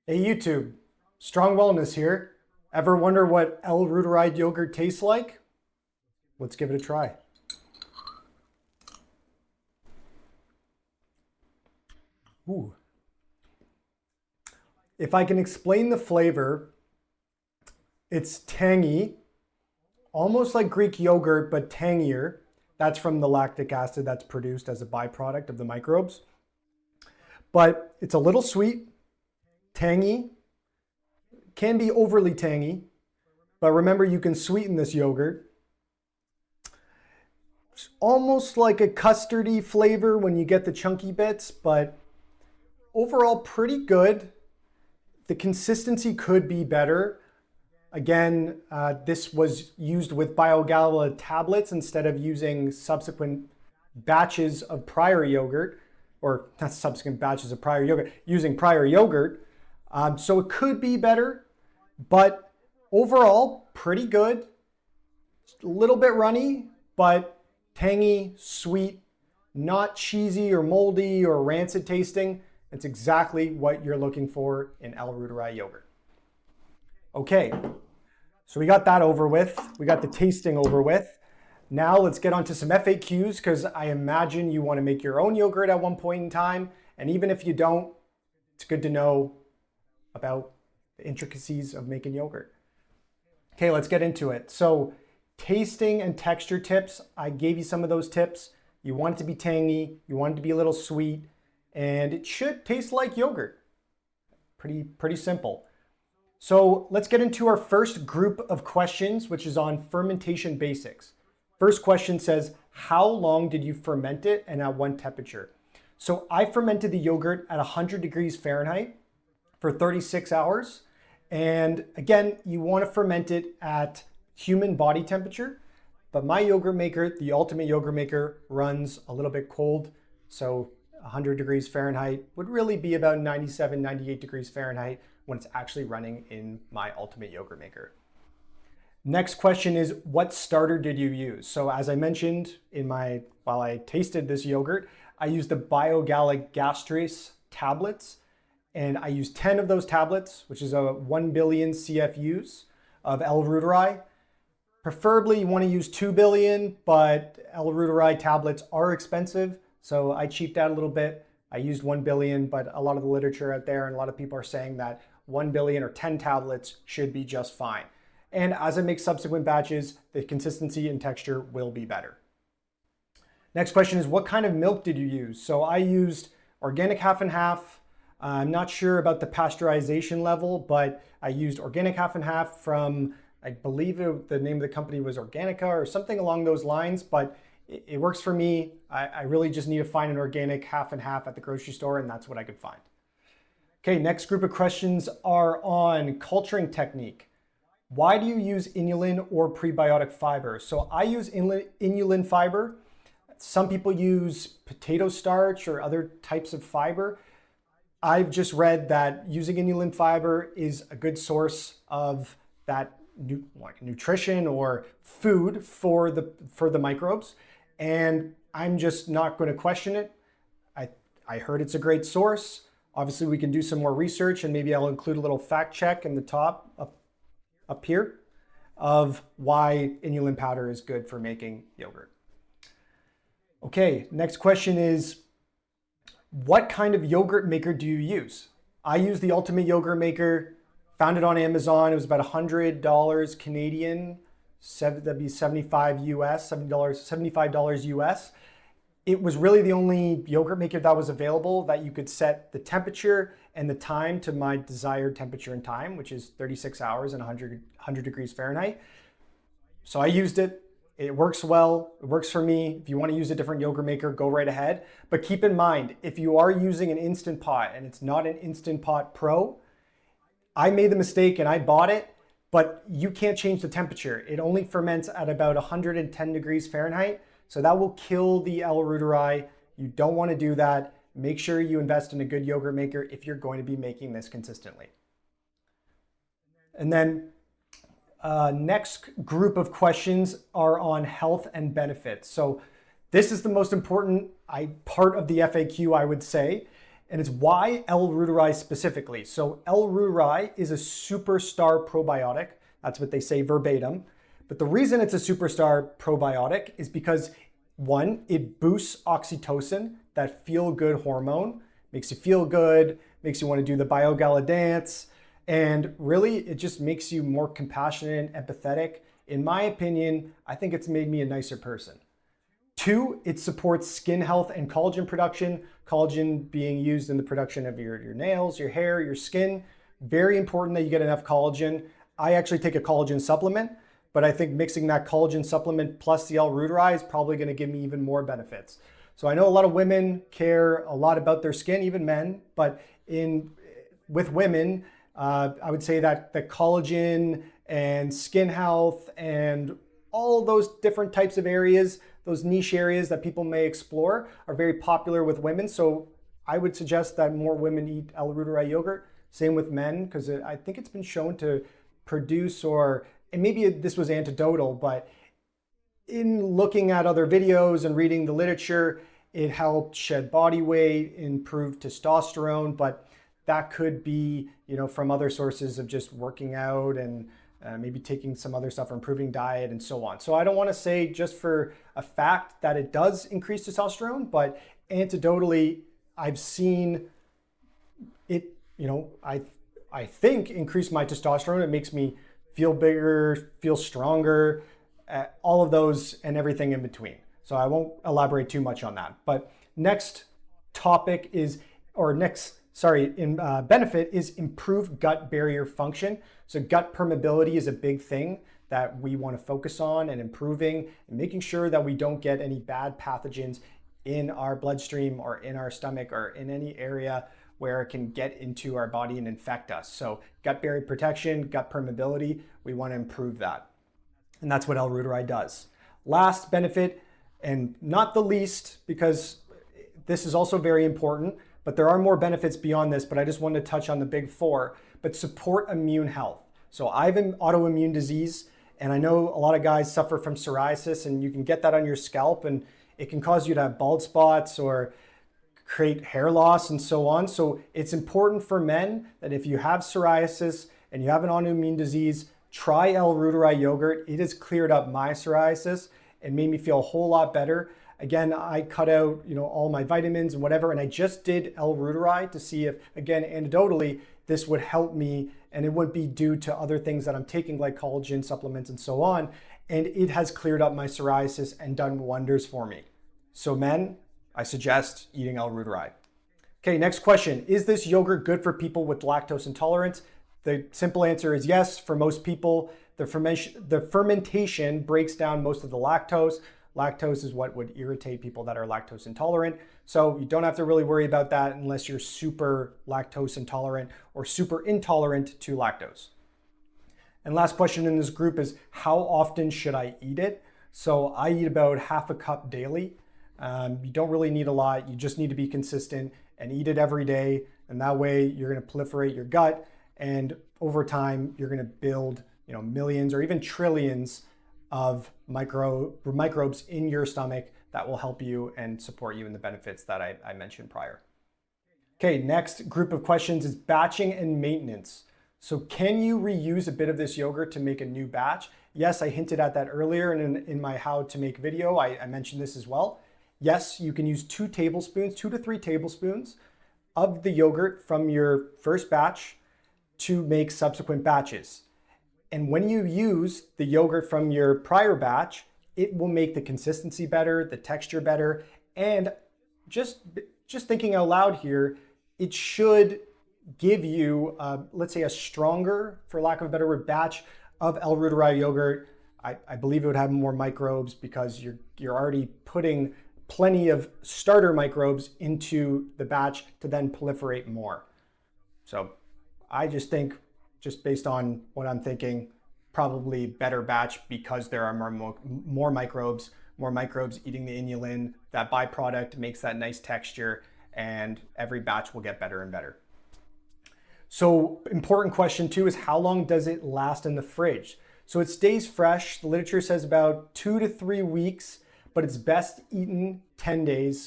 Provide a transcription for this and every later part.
Hey YouTube, Strong Wellness here. Ever wonder what L-Reuteri yogurt tastes like? Let's give it a try. Ooh. If I can explain the flavor, it's tangy, almost like Greek yogurt, but tangier. That's from the lactic acid that's produced as a byproduct of the microbes. But it's a little sweet, tangy, can be overly tangy, but remember you can sweeten this yogurt. It's almost like a custardy flavor when you get the chunky bits, but overall pretty good. The consistency could be better. Again, this was used with BioGala tablets instead of using subsequent batches of prior yogurt, or not subsequent batches of prior yogurt, using prior yogurt. So it could be better, but overall pretty good. A little bit runny, but tangy, sweet, not cheesy or moldy or rancid tasting. It's exactly what you're looking for in L-Reuteri yogurt. Okay, so we got that over with. We got the tasting over with. Now let's get onto some FAQs because I imagine you want to make your own yogurt at one point in time. And even if you don't, it's good to know about the intricacies of making yogurt. Okay, let's get into it. So tasting and texture tips, I gave you some of those tips. You want it to be tangy, you want it to be a little sweet, and it should taste like yogurt. Pretty simple. So let's get into our first group of questions, which is on fermentation basics. First question says, how long did you ferment it and at what temperature? So I fermented the yogurt at 100 degrees Fahrenheit for 36 hours. And again, you want to ferment it at human body temperature, but my yogurt maker, the Ultimate Yogurt Maker, runs a little bit cold. So 100 degrees Fahrenheit would really be about 97, 98 degrees Fahrenheit when it's actually running in my Ultimate Yogurt Maker. Next question is, what starter did you use? So as I mentioned while I tasted this yogurt, I used the BioGala gastric tablets, and I used 10 of those tablets, which is a 1 billion CFUs of L-Reuteri. Preferably you want to use 2 billion, but L-Reuteri tablets are expensive. So I cheaped out a little bit. I used 1 billion, but a lot of the literature out there and a lot of people are saying that 1 billion or 10 tablets should be just fine. And as I make subsequent batches, the consistency and texture will be better. Next question is, what kind of milk did you use? So I used organic half and half. I'm not sure about the pasteurization level, but I used organic half and half from, I believe the name of the company was Organica or something along those lines, but it works for me. I really just need to find an organic half and half at the grocery store, and that's what I could find. Okay, next group of questions are on culturing technique. Why do you use inulin or prebiotic fiber? So I use inulin fiber. Some people use potato starch or other types of fiber. I've just read that using inulin fiber is a good source of that nutrition or food for the microbes. And I'm just not going to question it. I heard it's a great source. Obviously, we can do some more research and maybe I'll include a little fact check in the top up here of why inulin powder is good for making yogurt. Okay, next question is, what kind of yogurt maker do you use? I use the Ultimate Yogurt Maker, found it on Amazon. It was about $100 Canadian, that'd be 75 US, $75 US. It was really the only yogurt maker that was available that you could set the temperature and the time to my desired temperature and time, which is 36 hours and 100 degrees Fahrenheit. So I used it. It works well. It works for me. If you want to use a different yogurt maker, go right ahead. But keep in mind, if you are using an Instant Pot and it's not an Instant Pot Pro, I made the mistake and I bought it, but you can't change the temperature. It only ferments at about 110 degrees Fahrenheit. So that will kill the L-Reuteri. You don't want to do that. Make sure you invest in a good yogurt maker if you're going to be making this consistently. And then next group of questions are on health and benefits. So this is the most important part of the FAQ, I would say. and it's why L. reuteri specifically. So L. reuteri is a superstar probiotic. That's what they say verbatim. But the reason it's a superstar probiotic is because, one, it boosts oxytocin, that feel-good hormone, makes you feel good, makes you want to do the biogala dance, and really it just makes you more compassionate and empathetic. In my opinion, I think it's made me a nicer person. Two, it supports skin health and collagen production. Collagen being used in the production of your nails, your hair, your skin. Very important that you get enough collagen. I actually take a collagen supplement, but I think mixing that collagen supplement plus the L. reuteri is probably going to give me even more benefits. So I know a lot of women care a lot about their skin, even men, but with women, I would say that the collagen and skin health and all those different types of areas, those niche areas that people may explore, are very popular with women. So I would suggest that more women eat L. reuteri yogurt. Same with men, because I think it's been shown to produce, and maybe this was anecdotal, but in looking at other videos and reading the literature, it helped shed body weight, improve testosterone, but that could be, from other sources of just working out and maybe taking some other stuff or improving diet and so on. So I don't want to say just for a fact that it does increase testosterone, but anecdotally, I've seen it, I think increase my testosterone. It makes me feel bigger, feel stronger, all of those and everything in between. So I won't elaborate too much on that. But next topic is, benefit is improved gut barrier function. So gut permeability is a big thing that we want to focus on and improving and making sure that we don't get any bad pathogens in our bloodstream or in our stomach or in any area where it can get into our body and infect us. So gut barrier protection, gut permeability, we want to improve that. And that's what L. reuteri does. Last benefit, and not the least, because this is also very important, but there are more benefits beyond this, but I just wanted to touch on the big four, but support immune health. So I have an autoimmune disease, and I know a lot of guys suffer from psoriasis, and you can get that on your scalp, and it can cause you to have bald spots or create hair loss and so on. So it's important for men that if you have psoriasis and you have an autoimmune disease, try L. reuteri yogurt. It has cleared up my psoriasis and made me feel a whole lot better. Again, I cut out, all my vitamins and whatever, and I just did L. reuteri to see if, again, anecdotally, this would help me and it wouldn't be due to other things that I'm taking like collagen supplements and so on. And it has cleared up my psoriasis and done wonders for me. So men, I suggest eating L. reuteri. Okay, next question. Is this yogurt good for people with lactose intolerance? The simple answer is yes. For most people, the fermentation breaks down most of the lactose. Lactose is what would irritate people that are lactose intolerant. So you don't have to really worry about that unless you're super lactose intolerant or super intolerant to lactose. And last question in this group is, how often should I eat it? So I eat about half a cup daily. You don't really need a lot. You just need to be consistent and eat it every day. And that way you're going to proliferate your gut. And over time, you're going to build, millions or even trillions of microbes in your stomach that will help you and support you in the benefits that I mentioned prior. Okay, next group of questions is batching and maintenance. So can you reuse a bit of this yogurt to make a new batch? Yes, I hinted at that earlier in my how to make video. I mentioned this as well. Yes, you can use 2 to 3 tablespoons of the yogurt from your first batch to make subsequent batches. And when you use the yogurt from your prior batch, it will make the consistency better, the texture better, and just thinking out loud here, it should give you, let's say, a stronger, for lack of a better word, batch of L. reuteri yogurt. I believe it would have more microbes because you're already putting plenty of starter microbes into the batch to then proliferate more. So I just think, just based on what I'm thinking, probably better batch because there are more microbes eating the inulin. That byproduct makes that nice texture, and every batch will get better and better. So important question too is, how long does it last in the fridge? So it stays fresh. The literature says about 2 to 3 weeks, but it's best eaten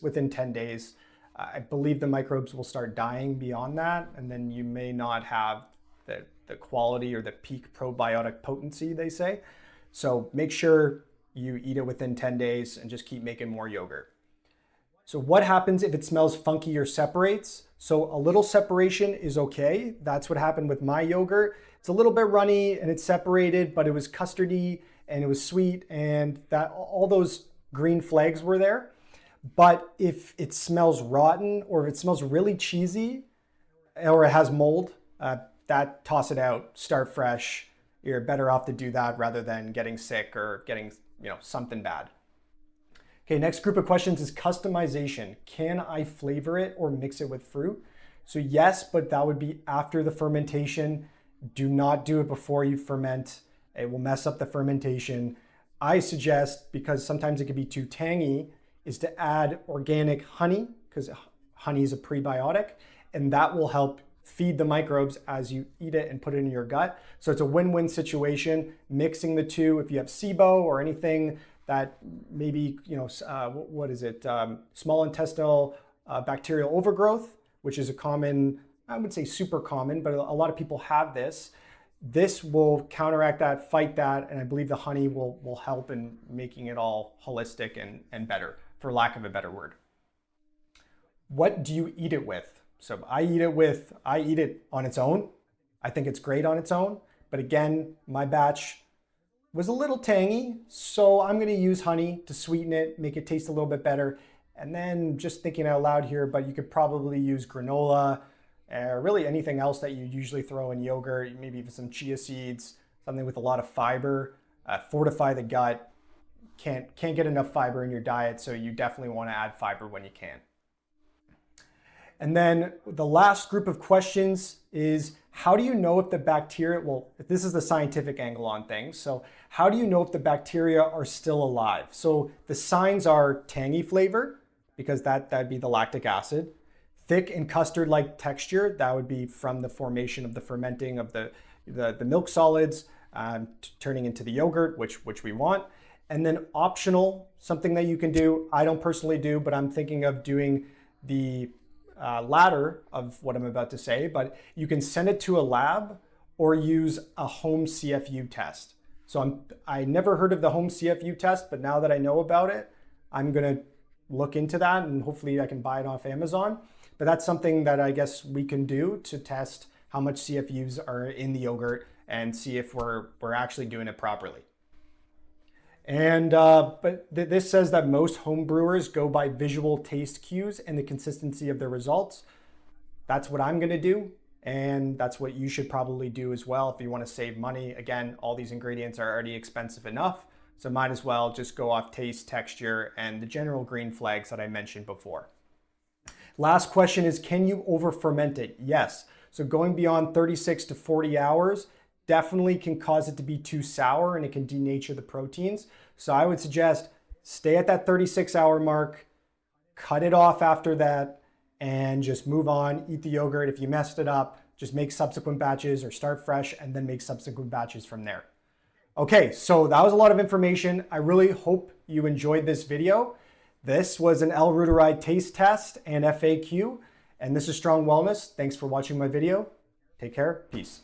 within 10 days. I believe the microbes will start dying beyond that, and then you may not have the quality or the peak probiotic potency, they say. So make sure you eat it within 10 days and just keep making more yogurt. So what happens if it smells funky or separates? So a little separation is okay. That's what happened with my yogurt. It's a little bit runny and it's separated, but it was custardy and it was sweet, and that all those green flags were there. But if it smells rotten or if it smells really cheesy or it has mold, that toss it out, start fresh. You're better off to do that rather than getting sick or getting, something bad. Okay, next group of questions is customization. Can I flavor it or mix it with fruit? So yes, but that would be after the fermentation. Do not do it before you ferment. It will mess up the fermentation. I suggest, because sometimes it can be too tangy, is to add organic honey, because honey is a prebiotic, and that will help feed the microbes as you eat it and put it in your gut. So it's a win-win situation, mixing the two. If you have SIBO or anything that maybe, small intestinal bacterial overgrowth, which is a common, I would say super common, but a lot of people have this. This will counteract that, fight that, and I believe the honey will help in making it all holistic and better, for lack of a better word. What do you eat it with? So I eat it on its own. I think it's great on its own. But again, my batch was a little tangy, so I'm gonna use honey to sweeten it, make it taste a little bit better. And then just thinking out loud here, but you could probably use granola, or really anything else that you usually throw in yogurt, maybe even some chia seeds, something with a lot of fiber, fortify the gut. Can't get enough fiber in your diet, so you definitely wanna add fiber when you can. And then the last group of questions is, how do you know if the bacteria, well, this is the scientific angle on things. So how do you know if the bacteria are still alive? So the signs are tangy flavor, because that'd be the lactic acid. Thick and custard-like texture, that would be from the formation of the fermenting of the milk solids, turning into the yogurt, which we want. And then optional, something that you can do, I don't personally do, but I'm thinking of doing the latter of what I'm about to say, but you can send it to a lab or use a home CFU test. So I never heard of the home CFU test, but now that I know about it, I'm gonna look into that and hopefully I can buy it off Amazon. But that's something that I guess we can do to test how much CFUs are in the yogurt and see if we're actually doing it properly. And this says that most home brewers go by visual taste cues and the consistency of their results. That's what I'm gonna do, and that's what you should probably do as well if you wanna save money. Again, all these ingredients are already expensive enough, so might as well just go off taste, texture, and the general green flags that I mentioned before. Last question is, can you over ferment it? Yes, so going beyond 36 to 40 hours, definitely can cause it to be too sour and it can denature the proteins. So I would suggest stay at that 36-hour mark, cut it off after that, and just move on, eat the yogurt. If you messed it up, just make subsequent batches or start fresh and then make subsequent batches from there. Okay, so that was a lot of information. I really hope you enjoyed this video. This was an L-Reuteri taste test and FAQ, and this is Strong Wellness. Thanks for watching my video. Take care, peace.